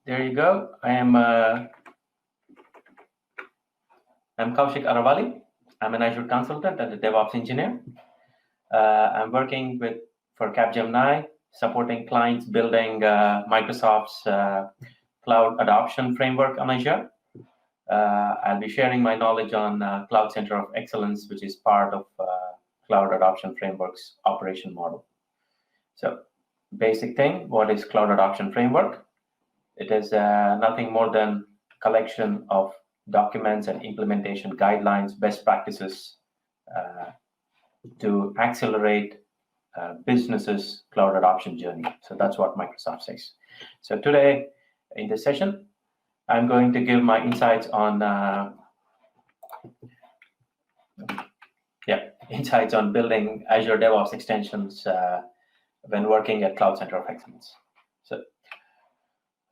there you go. I'm Koushik Aravalli. I'm an Azure consultant and a DevOps engineer. I'm working for Capgemini, supporting clients building Microsoft's cloud adoption framework on Azure. I'll be sharing my knowledge on Cloud Center of Excellence, which is part of Cloud Adoption Framework's operation model. So, basic thing, what is Cloud Adoption Framework? It is nothing more than collection of documents and implementation guidelines, best practices to accelerate businesses' cloud adoption journey. So that's what Microsoft says. So today in this session, I'm going to give my insights on building Azure DevOps extensions when working at Cloud Center of Excellence. So,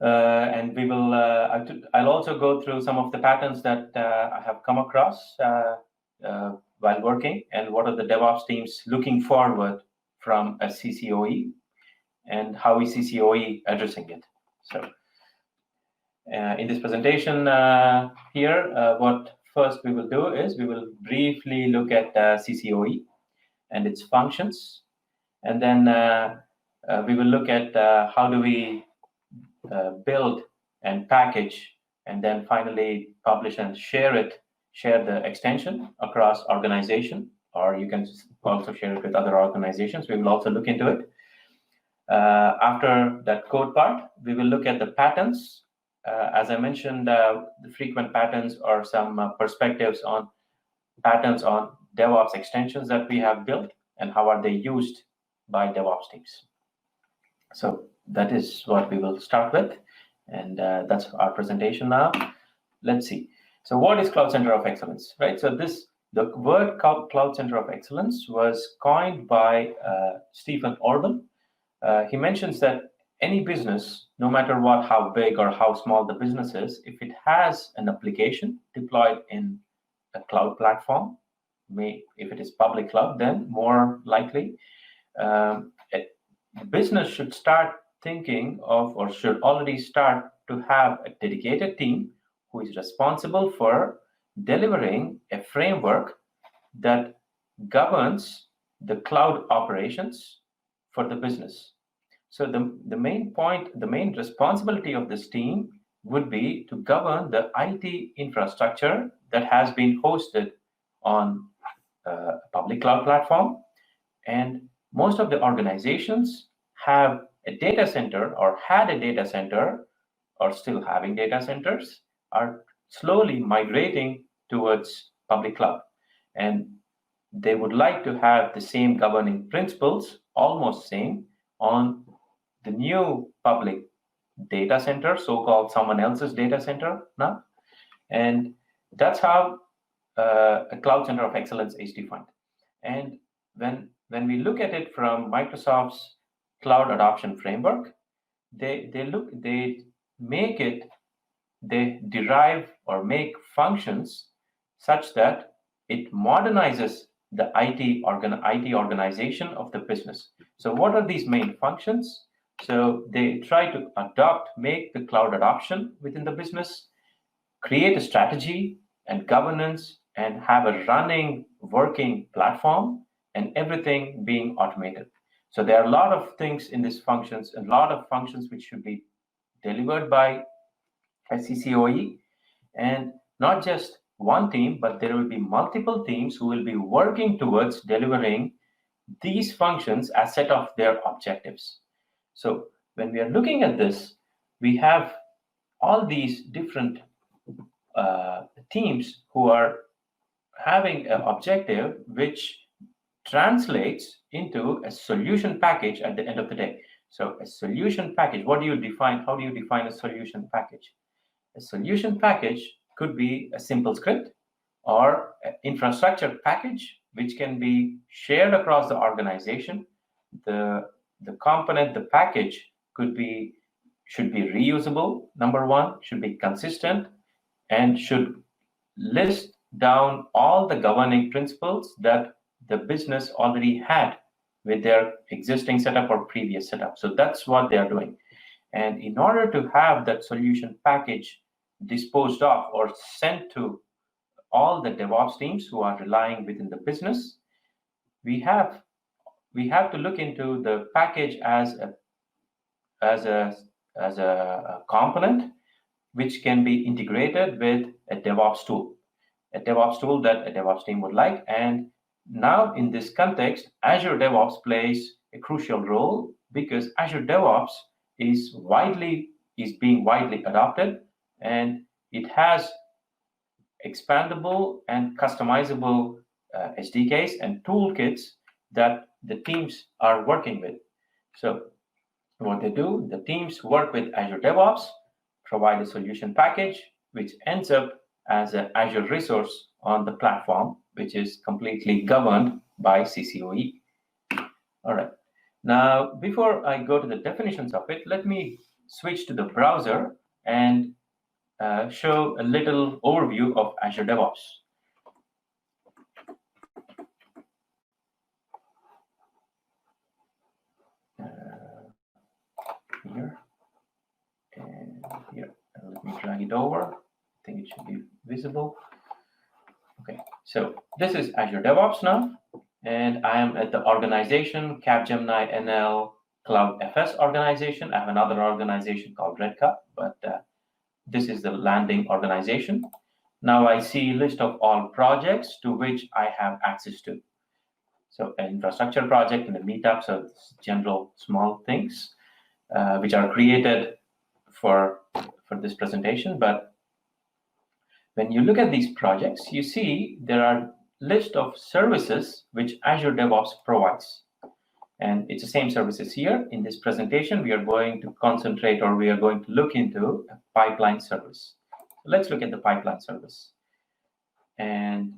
and we will. I'll also go through some of the patterns that I have come across while working, and what are the DevOps teams looking forward from a CCOE, and how is CCOE addressing it. So, in this presentation here, what first we will do is we will briefly look at CCOE and its functions, and then we will look at how do we build and package, and then finally publish and share the extension across organization, or you can also share it with other organizations. We will also look into it. After that code part, we will look at the patterns. As I mentioned, the frequent patterns are some perspectives on patterns on DevOps extensions that we have built and how are they used by DevOps teams. So that is what we will start with, and that's our presentation now. Let's see. So what is Cloud Center of Excellence, right? So the word Cloud Center of Excellence was coined by Stephen Orban. He mentions that any business, no matter what, how big or how small the business is, if it has an application deployed in a cloud platform, if it is public cloud, then more likely, business should start thinking of, or should already start to have a dedicated team who is responsible for delivering a framework that governs the cloud operations for the business. So the main responsibility of this team would be to govern the IT infrastructure that has been hosted on a public cloud platform. And most of the organizations have a data center, or had a data center, or still having data centers, are slowly migrating towards public cloud. And they would like to have the same governing principles, almost same, on the new public data center, so-called someone else's data center now. And that's how a Cloud Center of Excellence is defined. And when we look at it from Microsoft's cloud adoption framework, they derive or make functions such that it modernizes the IT organization of the business. So what are these main functions? So they try to make the cloud adoption within the business, create a strategy and governance, and have a running, working platform, and everything being automated. So there are a lot of things in these functions, and a lot of functions which should be delivered by a CCOE, and not just one team, but there will be multiple teams who will be working towards delivering these functions as set of their objectives. So when we are looking at this, we have all these different teams who are having an objective which translates into a solution package at the end of the day. So a solution package, what do you define? How do you define a solution package? A solution package could be a simple script or an infrastructure package which can be shared across the organization. The component, the package should be reusable, number one, should be consistent, and should list down all the governing principles that the business already had with their existing setup or previous setup. So that's what they are doing. And in order to have that solution package disposed of or sent to all the DevOps teams who are relying within the business, we have to look into the package as a component which can be integrated with a DevOps tool that a DevOps team would like. And now in this context, Azure DevOps plays a crucial role because Azure DevOps is being widely adopted, and it has expandable and customizable SDKs and toolkits that the teams are working with. So what they do, the teams work with Azure DevOps, provide a solution package, which ends up as an Azure resource on the platform, which is completely governed by CCOE. All right. Now, before I go to the definitions of it, let me switch to the browser and show a little overview of Azure DevOps. Here and here. And let me drag it over. I think it should be visible. Okay, so this is Azure DevOps now, and I am at the organization Capgemini NL Cloud FS organization. I have another organization called Red Cup, but this is the landing organization. Now I see a list of all projects to which I have access to. So an infrastructure project and a meetup, so general small things which are created for this presentation. But when you look at these projects, you see there are list of services which Azure DevOps provides. And it's the same services here. In this presentation, we are going to concentrate, or we are going to look into a pipeline service. Let's look at the pipeline service. And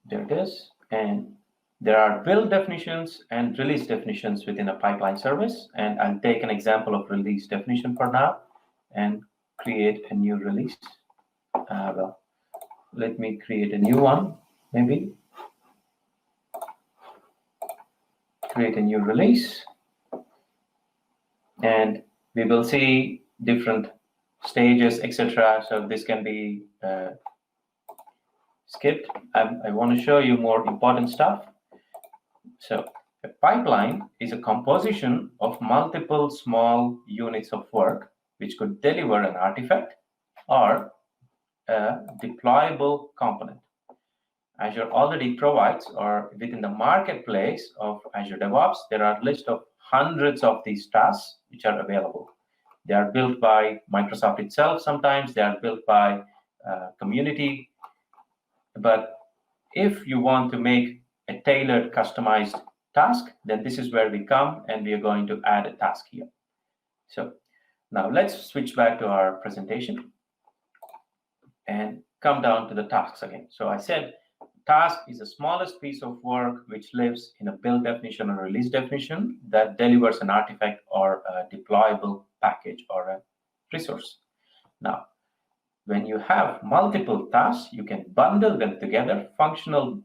there it is. And there are build definitions and release definitions within a pipeline service. And I'll take an example of release definition for now and create a new release. Well, let me create a new one, maybe. Create a new release. And we will see different stages, etc. So this can be skipped. I want to show you more important stuff. So a pipeline is a composition of multiple small units of work which could deliver an artifact or a deployable component. Azure already provides, or within the marketplace of Azure DevOps, there are a list of hundreds of these tasks which are available. They are built by Microsoft itself. Sometimes they are built by community. But if you want to make a tailored, customized task, then this is where we come, and we are going to add a task here. So now let's switch back to our presentation and come down to the tasks again. So I said task is the smallest piece of work which lives in a build definition or release definition that delivers an artifact or a deployable package or a resource. Now, when you have multiple tasks, you can bundle them together, functional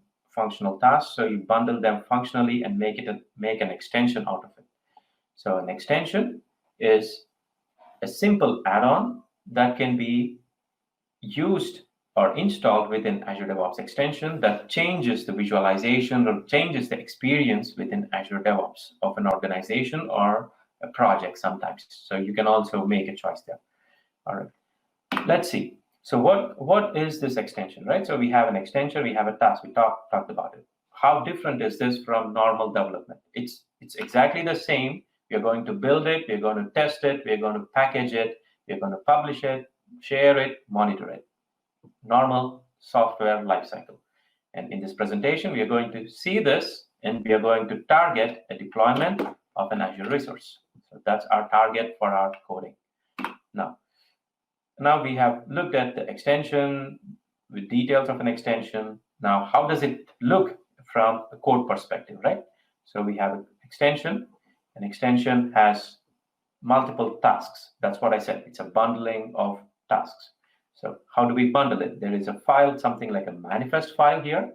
tasks. So you bundle them functionally and make an extension out of it. So an extension is a simple add-on that can be used or installed within Azure DevOps extension that changes the visualization or changes the experience within Azure DevOps of an organization or a project sometimes. So you can also make a choice there. All right, let's see. So what is this extension, right? So we have an extension, we have a task, we talked about it. How different is this from normal development? It's exactly the same. We're going to build it, we're going to test it, we're going to package it, we're going to publish it, share it, monitor it. Normal software lifecycle. And in this presentation, we are going to see this, and we are going to target a deployment of an Azure resource. So that's our target for our coding. Now we have looked at the extension with details of an extension. Now, how does it look from a code perspective, right? So we have an extension. An extension has multiple tasks. That's what I said. It's a bundling of tasks. So how do we bundle it? There is a file, something like a manifest file here.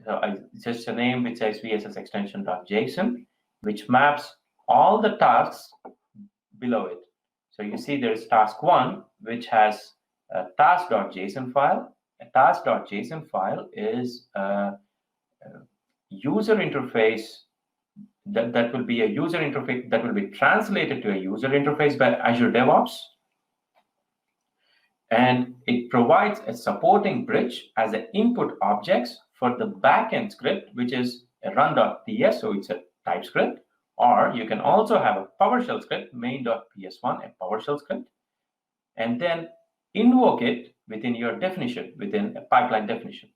So just a name which says vss extension.json, which maps all the tasks below it. So you see there is task 1, which has a task.json file. A task.json file is a user interface that will be a user interface that will be translated to a user interface by Azure DevOps. And it provides a supporting bridge as an input objects for the backend script, which is a run.ts, so it's a TypeScript. Or you can also have a PowerShell script, main.ps1, a PowerShell script, and then invoke it within your definition, within a pipeline definition.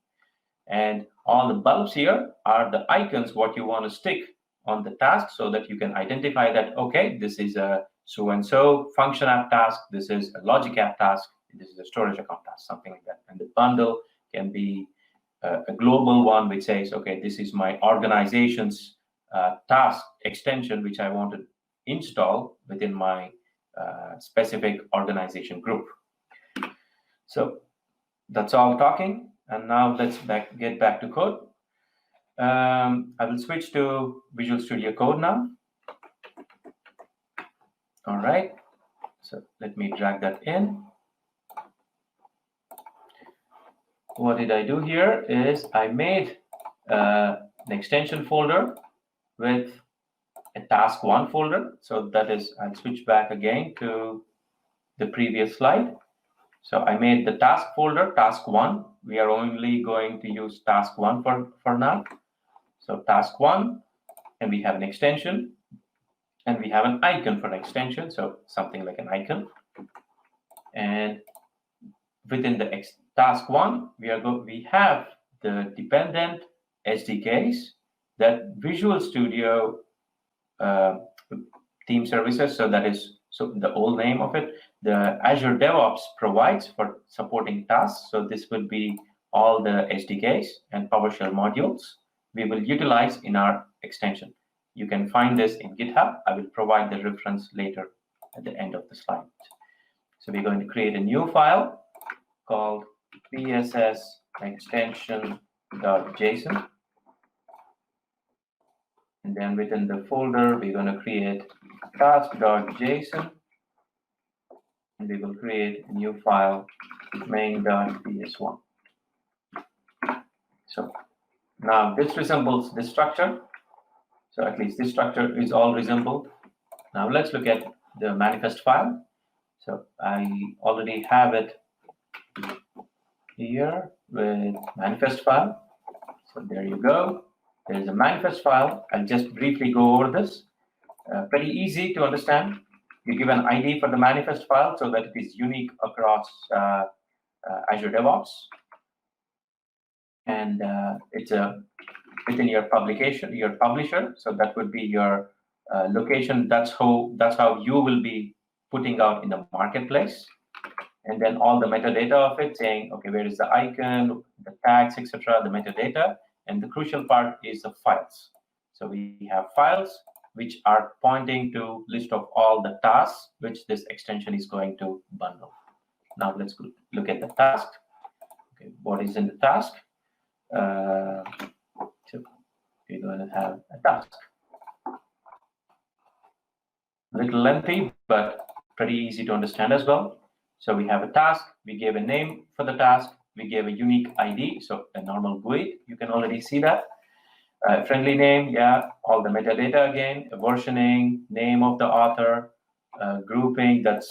And all the bulbs here are the icons, what you want to stick on the task, so that you can identify that, okay, this is a so-and-so function app task, this is a logic app task, this is a storage account task, something like that. And the bundle can be a global one, which says, okay, this is my organization's task extension, which I want to install within my specific organization group. So that's all talking. And now let's get back to code. I will switch to Visual Studio Code now. All right. So let me drag that in. What did I do here is I made an extension folder with a task 1 folder. So that is, I'll switch back again to the previous slide. So I made the task folder, task 1. We are only going to use task 1 for now. So task 1, and we have an extension, and we have an icon for an extension, so something like an icon. And within the task 1, we have the dependent SDKs that Visual Studio Team Services, so that is the old name of it, the Azure DevOps provides for supporting tasks. So this will be all the SDKs and PowerShell modules we will utilize in our extension. You can find this in GitHub. I will provide the reference later at the end of the slide. So we're going to create a new file called pss extension.json. And then within the folder, we're going to create task.json. And we will create a new file, main.ps1. So now this resembles this structure. So at least this structure is all resembled. Now let's look at the manifest file. So I already have it here with manifest file. So there you go. There's a manifest file. I'll just briefly go over this. Pretty easy to understand. You give an ID for the manifest file so that it is unique across Azure DevOps. And it's within your publication, your publisher. So that would be your location. That's how you will be putting out in the marketplace. And then all the metadata of it, saying, okay, where is the icon, the tags, etc., the metadata. And the crucial part is the files. So we have files which are pointing to list of all the tasks which this extension is going to bundle. Now let's look at the task. Okay, what is in the task? So we're going to have a task. A little lengthy, but pretty easy to understand as well. So we have a task. We gave a name for the task. We gave a unique ID, so a normal GUI. You can already see that. Friendly name, yeah, all the metadata again, versioning, name of the author, grouping, that's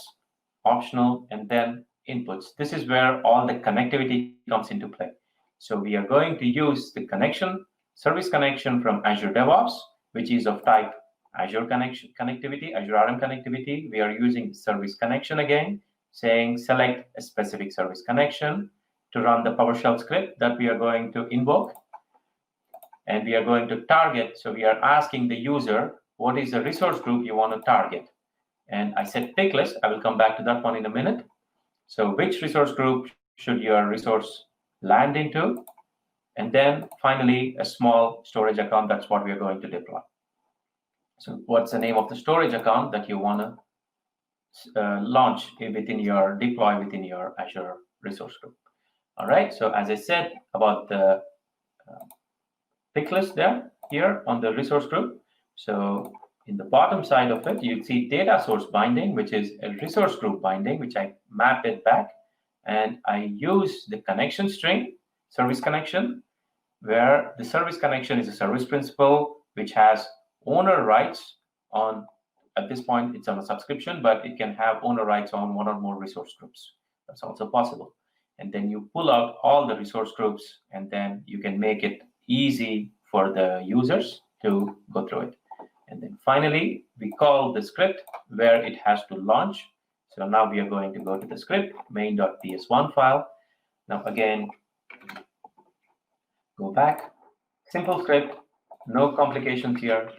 optional, and then inputs. This is where all the connectivity comes into play. So we are going to use the connection, service connection from Azure DevOps, which is of type Azure connectivity, Azure RM connectivity. We are using service connection again, saying select a specific service connection to run the PowerShell script that we are going to invoke. And we are going to target. So we are asking the user, what is the resource group you want to target? And I said pick list. I will come back to that one in a minute. So which resource group should your resource land into? And then finally, a small storage account. That's what we are going to deploy. So what's the name of the storage account that you want to launch within your, deploy within your Azure resource group? All right. So as I said about the pick list there, here on the resource group. So in the bottom side of it, you see data source binding, which is a resource group binding, which I map it back. And I use the connection string, service connection, where the service connection is a service principal, which has owner rights on, at this point, it's on a subscription, but it can have owner rights on one or more resource groups. That's also possible. And then you pull out all the resource groups, and then you can make it easy for the users to go through it. And then finally, we call the script where it has to launch. So now we are going to go to the script, main.ps1 file. Now again, go back, simple script, no complications here.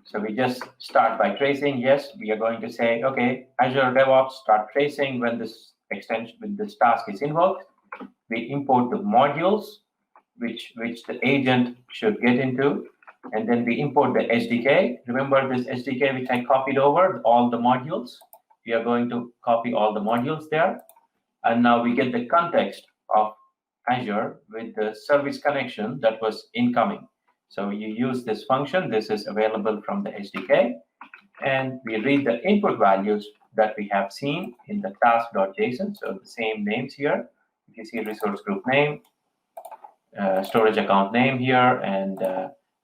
So we just start by tracing. Yes, we are going to say, okay, Azure DevOps, start tracing when this extension, when this task is invoked. We import the modules which the agent should get into, and then we import the SDK. Remember this SDK which I copied over, all the modules. We are going to copy all the modules there. And now we get the context of Azure with the service connection that was incoming. So you use this function. This is available from the SDK. And we read the input values that we have seen in the task.json. So the same names here. If you see resource group name, storage account name here, and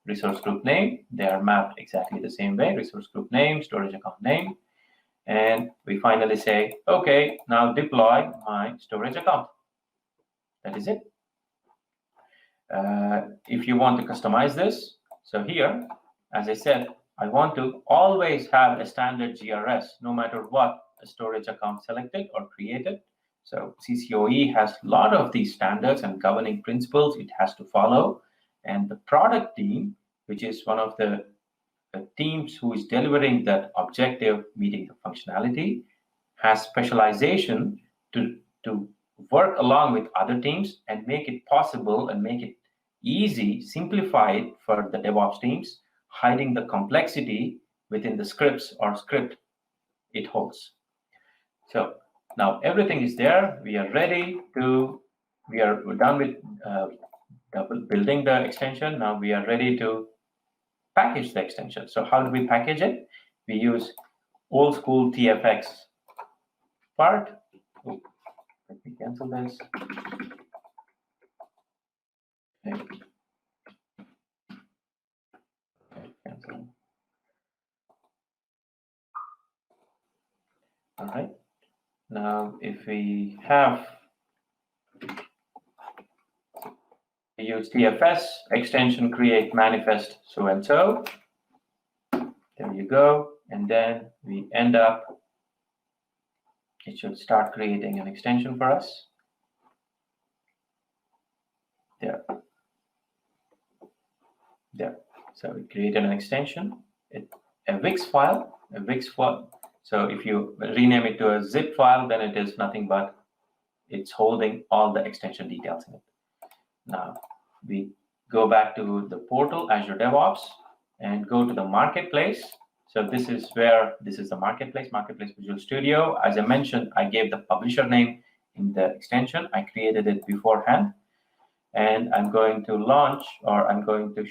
resource group name, they are mapped exactly the same way. Resource group name, storage account name. And we finally say, OK, now deploy my storage account. That is it. If you want to customize this, so here, as I said, I want to always have a standard GRS, no matter what a storage account selected or created. So CCOE has a lot of these standards and governing principles it has to follow. And the product team, which is one of the teams who is delivering that objective, meeting the functionality, has specialization to work along with other teams and make it possible and make it easy, simplify it for the DevOps teams, hiding the complexity within the scripts or script it holds. So now everything is there. We are ready to, we're done with building the extension. Now we are ready to package the extension. So how do we package it? We use old school TFX part. Oh, let me cancel this. Okay. Cancel. All right. Now, if we have, we use TFS extension create manifest so and so. There you go. And then we end up, it should start creating an extension for us. There. There. So we created an extension, a Wix file, So if you rename it to a zip file, then it is nothing but it's holding all the extension details in it. Now we go back to the portal, Azure DevOps, and go to the marketplace. So this is where, this is the marketplace Visual Studio. As I mentioned, I gave the publisher name in the extension. I created it beforehand. And I'm going to launch, or I'm going to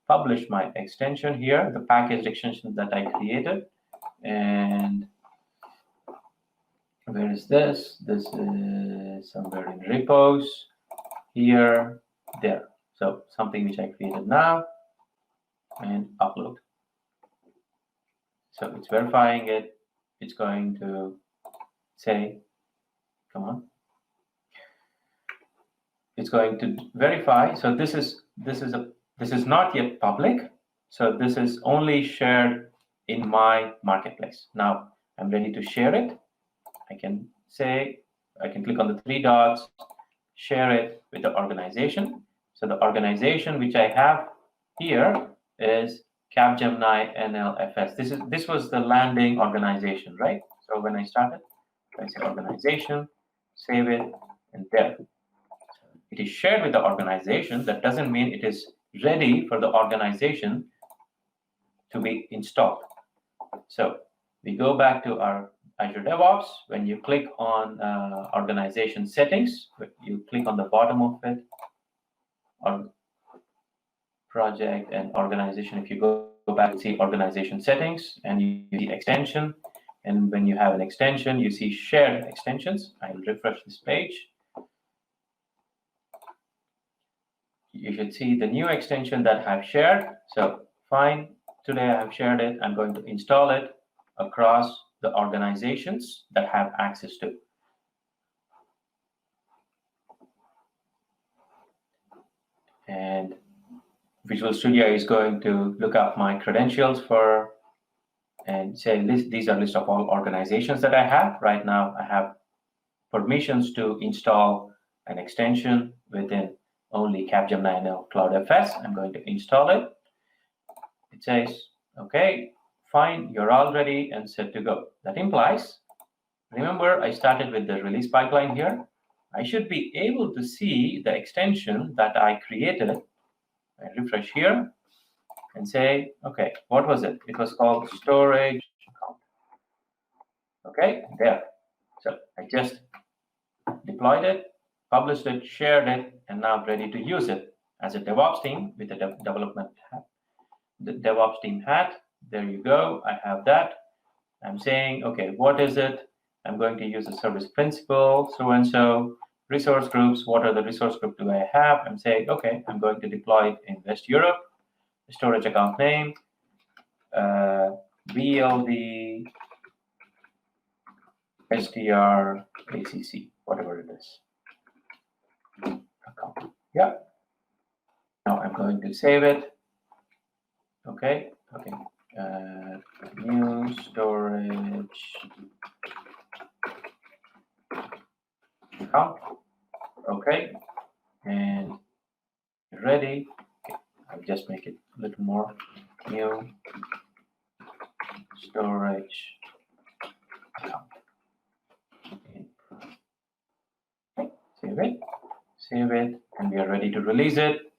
publish my extension here, the packaged extension that I created. And where is this? This is somewhere in repos, here, there. So something which I created now, and upload. So it's verifying it. It's going to say, come on. It's going to verify. So this is not yet public. So this is only shared in my marketplace. Now I'm ready to share it. I can click on the three dots, share it with the organization. So the organization which I have here is Capgemini NLFS. This was the landing organization, right? So when I started, I say organization, save it, and there. It is shared with the organization. That doesn't mean it is ready for the organization to be installed. So we go back to our Azure DevOps. When you click on organization settings, you click on the bottom of it, or project and organization. If you go back and see organization settings, and you see extension, and when you have an extension, you see shared extensions. I will refresh this page. You should see the new extension that I've shared. So fine, today I've shared it. I'm going to install it across the organizations that have access to. And Visual Studio is going to look up my credentials for and say these are list of all organizations that I have. Right now, I have permissions to install an extension within only Capgemini now Cloud FS. I'm going to install it. It says, okay, fine, you're all ready and set to go. That implies, remember, I started with the release pipeline here. I should be able to see the extension that I created. I refresh here and say, okay, what was it? It was called storage account. Okay, there. So I just deployed it, published it, shared it, and now I'm ready to use it as a DevOps team with a development hat. The DevOps team hat, there you go. I have that. I'm saying, okay, what is it? I'm going to use a service principal, so-and-so, resource groups. What are the resource group do I have? I'm saying, okay, I'm going to deploy it in West Europe. Storage account name, BLD, STR, ACC, whatever it is. Account. Yeah. Now I'm going to save it. Okay. Okay. New storage account. Okay. And ready. Okay. I'll just make it a little more. New storage account. Okay. Save it. Save it. And we are ready to release it.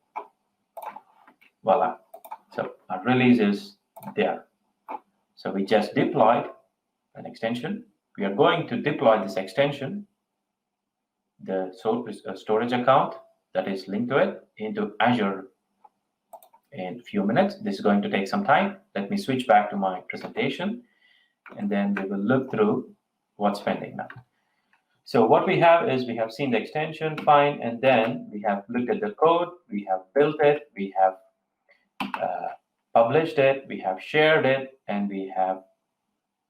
Voila. So our release is there. So we just deployed an extension. We are going to deploy this extension, the storage account that is linked to it, into Azure in a few minutes. This is going to take some time. Let me switch back to my presentation, and then we will look through what's pending now. So what we have is we have seen the extension, fine, and then we have looked at the code, we have built it, we have published it, we have shared it, and we have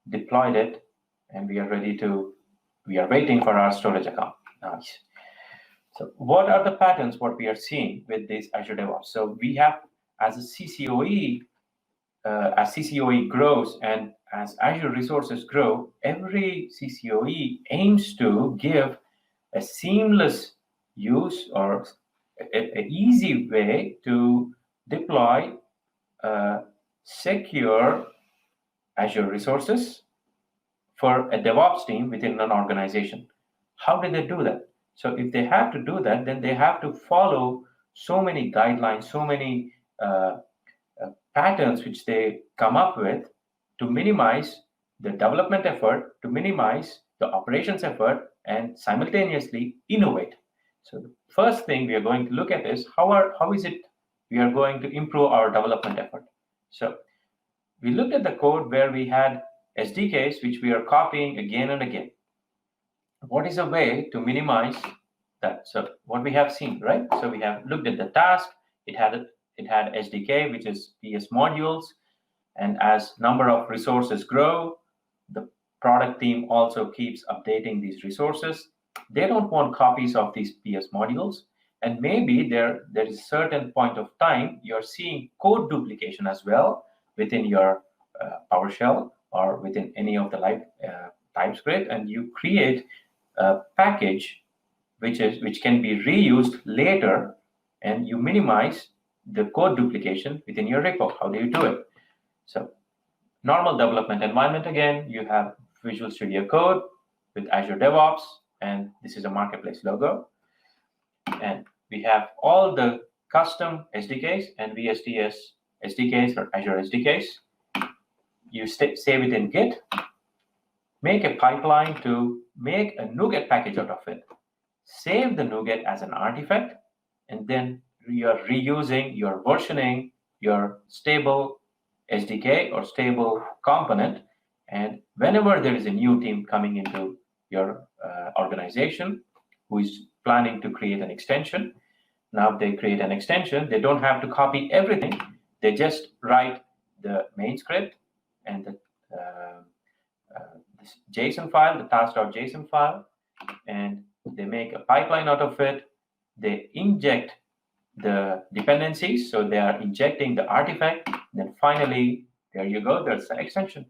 deployed it, and we are waiting for our storage account. Nice. So what are the patterns, what we are seeing with this Azure DevOps? So we have, as a CCOE, as CCOE grows and as Azure Resources grow, every CCOE aims to give a seamless use or an easy way to deploy secure Azure Resources for a DevOps team within an organization. How do they do that? So if they have to do that, then they have to follow so many guidelines, so many patterns which they come up with to minimize the development effort, to minimize the operations effort, and simultaneously innovate. So the first thing we are going to look at is how is it we are going to improve our development effort. So we looked at the code where we had SDKs which we are copying again and again. What is a way to minimize that? So what we have seen, right? So we have looked at the task. It had SDK, which is PS modules, and as number of resources grow, the product team also keeps updating these resources. They don't want copies of these PS modules, and maybe there is a certain point of time you're seeing code duplication as well within your PowerShell or within any of the live TypeScript, and you create a package which can be reused later, and you minimize the code duplication within your repo. How do you do it? So normal development environment, again, you have Visual Studio Code with Azure DevOps, and this is a marketplace logo. And we have all the custom SDKs and VSTS SDKs or Azure SDKs. You save it in Git, make a pipeline to make a NuGet package out of it, save the NuGet as an artifact, and then you're reusing, you're versioning your stable SDK or stable component. And whenever there is a new team coming into your organization who is planning to create an extension, now they create an extension, they don't have to copy everything. They just write the main script and the this JSON file, the task.json file, and they make a pipeline out of it. They inject the dependencies, so they are injecting the artifact. Then finally, there you go, there's the extension.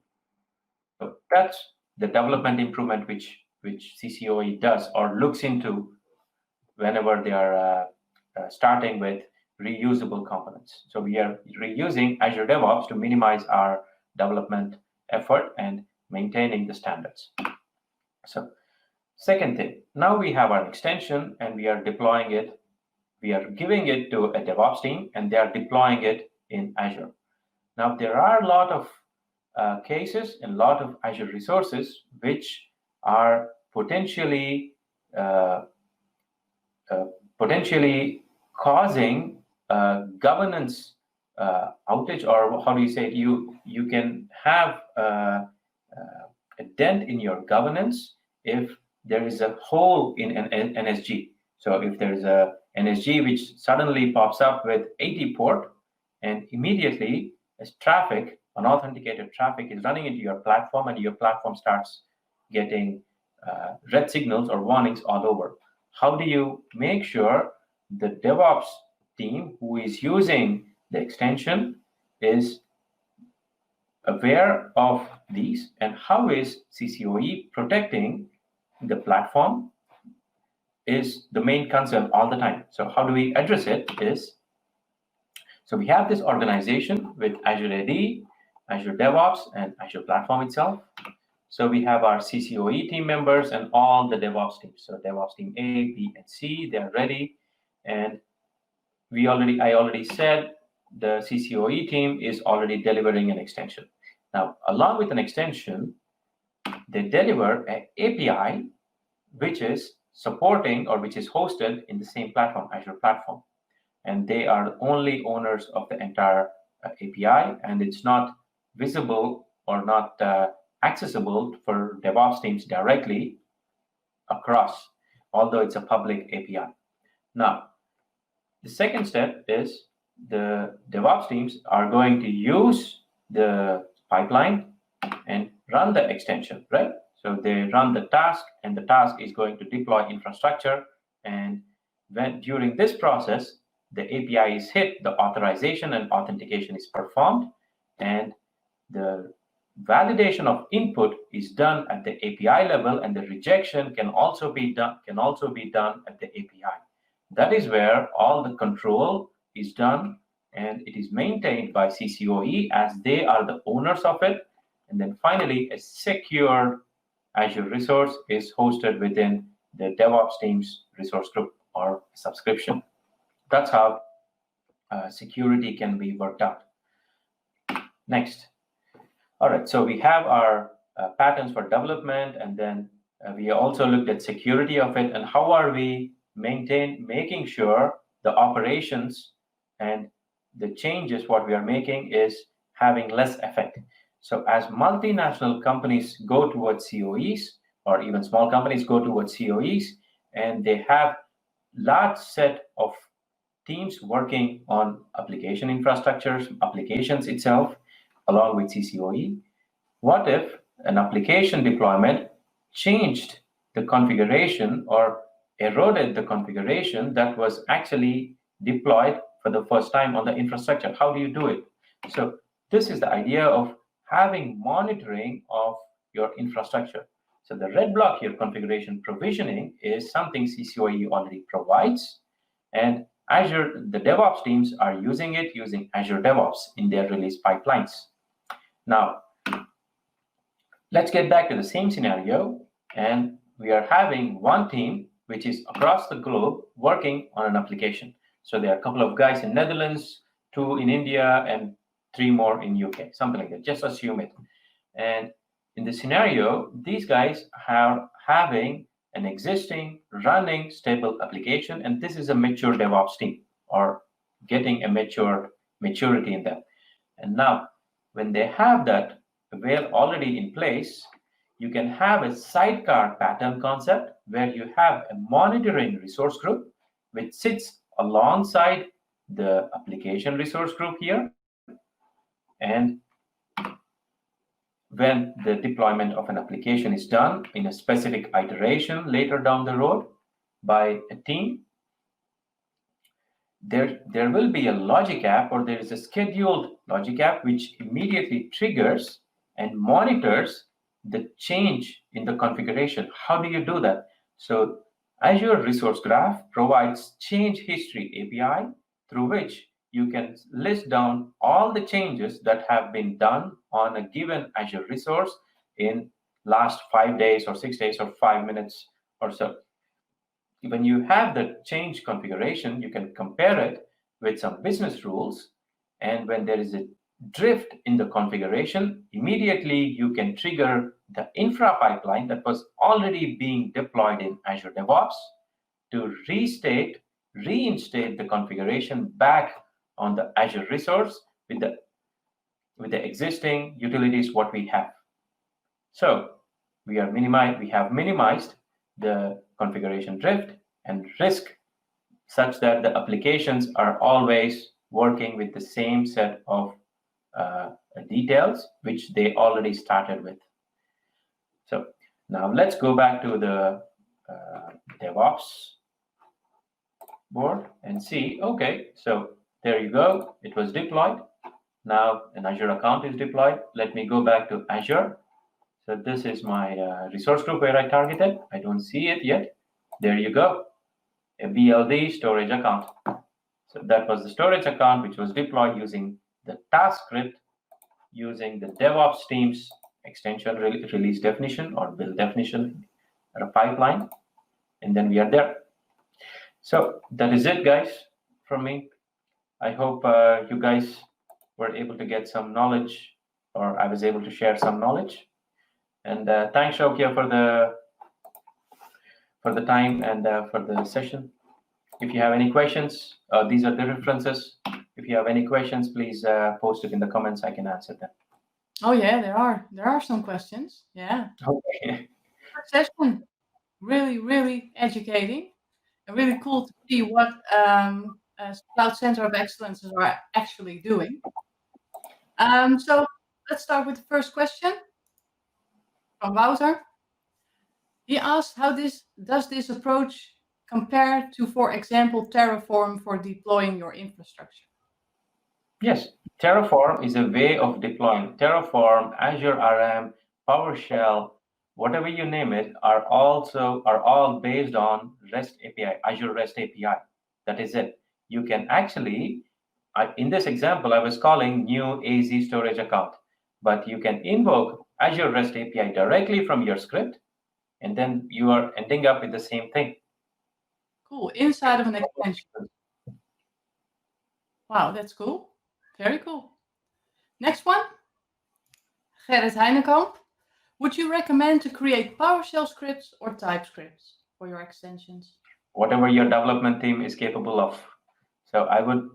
So that's the development improvement which CCOE does or looks into whenever they are starting with reusable components. So we are reusing Azure DevOps to minimize our development effort and maintaining the standards. So second thing, now we have our extension and we are deploying it. We are giving it to a DevOps team and they are deploying it in Azure. Now there are a lot of cases and a lot of Azure resources which are potentially causing governance outage, or how do you say it? You can have a dent in your governance if there is a hole in an NSG. So if there is a NSG which suddenly pops up with 80 port, and immediately as traffic, unauthenticated traffic is running into your platform, and your platform starts getting red signals or warnings all over. How do you make sure the DevOps team who is using the extension is aware of these, and how is CCOE protecting the platform is the main concern all the time. So how do we address it is, so we have this organization with Azure AD, Azure DevOps, and Azure Platform itself. So we have our CCOE team members and all the DevOps teams. So DevOps team A, B, and C, they are ready. And I already said the CCOE team is already delivering an extension. Now, along with an extension, they deliver an API which is supporting or which is hosted in the same platform, Azure Platform. And they are the only owners of the entire API, and it's not visible or not accessible for DevOps teams directly across, although it's a public API. Now, the second step is the DevOps teams are going to use the pipeline and run the extension, right? So they run the task, and the task is going to deploy infrastructure. And when during this process, the API is hit, the authorization and authentication is performed, and the validation of input is done at the API level, and the rejection can also be done at the API. That is where all the control is done, and it is maintained by CCOE as they are the owners of it. And then finally, a secure Azure resource is hosted within the DevOps team's resource group or subscription. That's how security can be worked out. Next. All right, so we have our patterns for development, and then we also looked at security of it and how are we making sure the operations and the changes what we are making is having less effect. So as multinational companies go towards COEs, or even small companies go towards COEs, and they have large set of teams working on application infrastructures, applications itself, along with CCOE, what if an application deployment changed the configuration or eroded the configuration that was actually deployed for the first time on the infrastructure? How do you do it? So this is the idea of having monitoring of your infrastructure. So the red block here, configuration provisioning, is something CCOE already provides, and Azure, the DevOps teams are using it using Azure DevOps in their release pipelines. Now, let's get back to the same scenario, and we are having one team which is across the globe working on an application. So there are a couple of guys in Netherlands, 2 in India, and 3 more in UK, something like that. Just assume it. And in the scenario, these guys are having an existing running stable application, and this is a mature DevOps team or getting a maturity in them. And now, when they have that already in place, you can have a sidecar pattern concept where you have a monitoring resource group which sits alongside the application resource group here. And when the deployment of an application is done in a specific iteration later down the road by a team, there will be a logic app, or there is a scheduled logic app which immediately triggers and monitors the change in the configuration. How do you do that? So Azure Resource Graph provides change history API through which you can list down all the changes that have been done on a given Azure resource in last 5 days or 6 days or 5 minutes or so. When you have the change configuration, you can compare it with some business rules. And when there is a drift in the configuration, immediately you can trigger the infra pipeline that was already being deployed in Azure DevOps to reinstate the configuration back on the Azure resource with the existing utilities what we have. So we have minimized the configuration drift and risk such that the applications are always working with the same set of details which they already started with. So now let's go back to the DevOps board and see, okay, so there you go, it was deployed. Now an Azure account is deployed. Let me go back to Azure. So this is my resource group where I targeted. I don't see it yet. There you go, a BLD storage account. So that was the storage account which was deployed using the task script, using the DevOps team's extension release definition or build definition or a pipeline, and then we are there. So that is it, guys, from me. I hope you guys were able to get some knowledge, or I was able to share some knowledge. And thanks, Shaukia, for the time and for the session. If you have any questions, these are the references. If you have any questions, please post it in the comments. I can answer them. Oh yeah, there are some questions. Yeah. Okay. Good session. Really, really educating, and really cool to see what Cloud Center of Excellence are actually doing. So let's start with the first question from Wouter. He asked, how does this approach compare to, for example, Terraform for deploying your infrastructure? Yes, Terraform is a way of deploying. Terraform, Azure RM, PowerShell, whatever you name it, are all based on REST API, Azure REST API. That is it. You can actually, in this example, I was calling new AZ storage account, but you can invoke Azure REST API directly from your script, and then you are ending up with the same thing. Cool, inside of an extension. Wow, that's cool. Very cool. Next one, Gerrit Heinekamp. Would you recommend to create PowerShell scripts or TypeScripts for your extensions? Whatever your development team is capable of. So I would,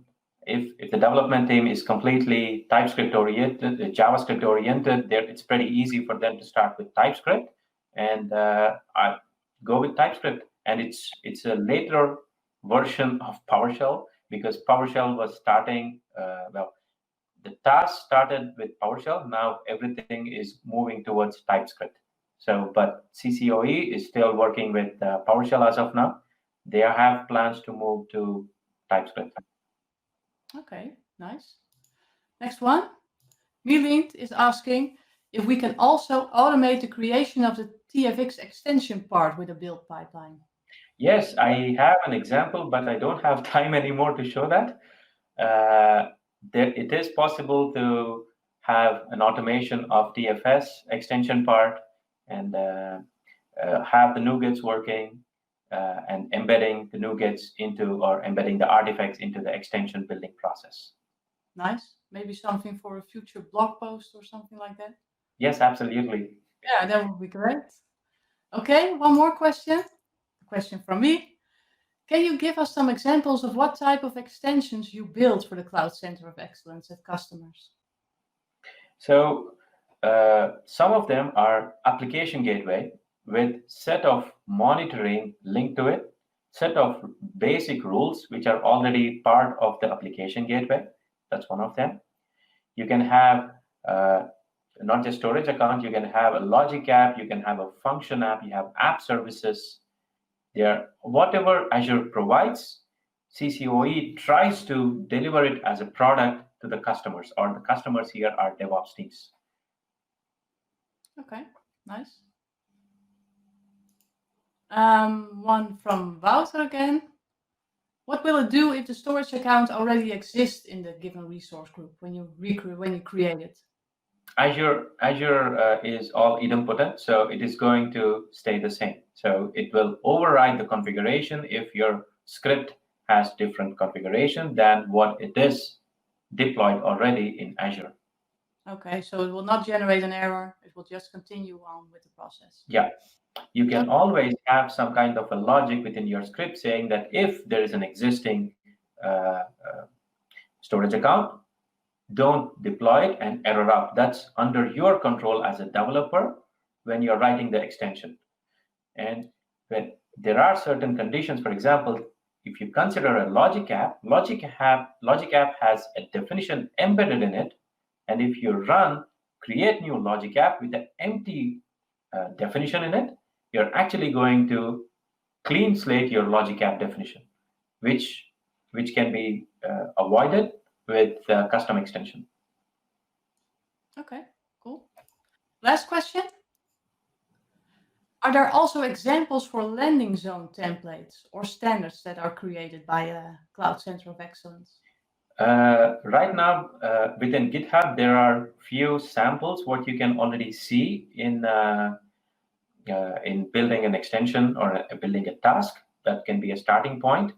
if the development team is completely TypeScript oriented, JavaScript oriented, it's pretty easy for them to start with TypeScript, and I go with TypeScript. And it's a later version of PowerShell, because PowerShell was starting, the task started with PowerShell. Now everything is moving towards TypeScript. So, but CCOE is still working with PowerShell as of now. They have plans to move to TypeScript. Okay, nice. Next one. Milind is asking if we can also automate the creation of the TFX extension part with a build pipeline. Yes, I have an example, but I don't have time anymore to show that. It is possible to have an automation of TFS extension part and have the NuGets working and embedding the NuGets into, or embedding the artifacts into the extension building process. Nice. Maybe something for a future blog post or something like that? Yes, absolutely. Yeah, that would be great. Okay, one more question. A question from me. Can you give us some examples of what type of extensions you build for the Cloud Center of Excellence at customers? So some of them are application gateway with set of monitoring linked to it, set of basic rules which are already part of the application gateway. That's one of them. You can have not just storage account, you can have a logic app, you can have a function app, you have app services. There, whatever Azure provides, CCOE tries to deliver it as a product to the customers, or the customers here are DevOps teams. Okay, nice. One from Wouter again. What will it do if the storage account already exists in the given resource group when you create it? Azure is all idempotent, so it is going to stay the same. So it will override the configuration if your script has different configuration than what it is deployed already in Azure. Okay, so it will not generate an error. It will just continue on with the process. Yeah, you can always have some kind of a logic within your script saying that if there is an existing storage account, don't deploy it and error out. That's under your control as a developer when you're writing the extension. And when there are certain conditions, for example, if you consider a logic app has a definition embedded in it. And if you create new logic app with an empty definition in it, you're actually going to clean slate your logic app definition, which can be avoided with custom extension. Okay, cool. Last question. Are there also examples for landing zone templates or standards that are created by a Cloud Center of Excellence? Right now, within GitHub, there are few samples what you can already see in building an extension or building a task. That can be a starting point.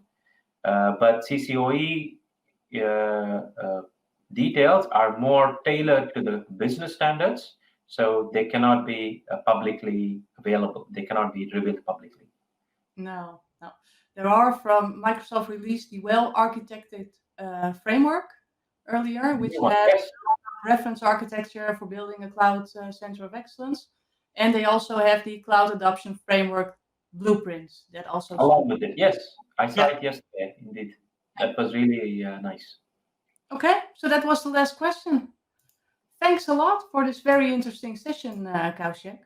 But CCOE details are more tailored to the business standards, so they cannot be publicly available. They cannot be revealed publicly. No. There are from Microsoft released the well-architected framework earlier, which has reference architecture for building a Cloud Center of Excellence. And they also have the Cloud Adoption Framework blueprints that also... Along with it, yes. I saw it yesterday, indeed. That was really nice. Okay, so that was the last question. Thanks a lot for this very interesting session, Koushik.